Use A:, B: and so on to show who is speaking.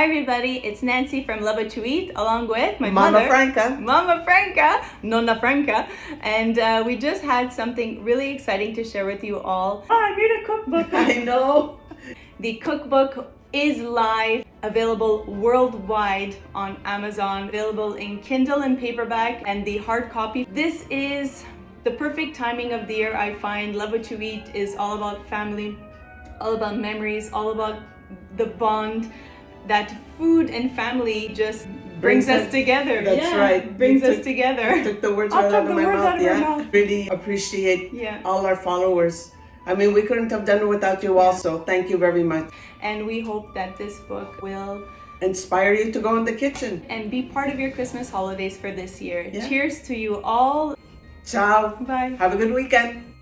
A: everybody, it's Nancy from Love What You Eat, along with my
B: Mama
A: mother,
B: Franca.
A: Mama Franca, Nonna Franca, and we just had something really exciting to share with you all. Oh, I made a cookbook.
B: I know.
A: The cookbook is live, available worldwide on Amazon, available in Kindle and paperback and the hard copy. This is the perfect timing of the year. I find Love What You Eat is all about family, all about memories, all about the bond that food and family just brings us together.
B: That's right.
A: Brings us together.
B: Took the words right out of my mouth. Really appreciate all our followers. I mean, we couldn't have done it without you also. Thank you very much.
A: And we hope that this book will
B: inspire you to go in the kitchen
A: and be part of your Christmas holidays for this year. Cheers to you all.
B: Ciao.
A: Bye.
B: Have a good weekend.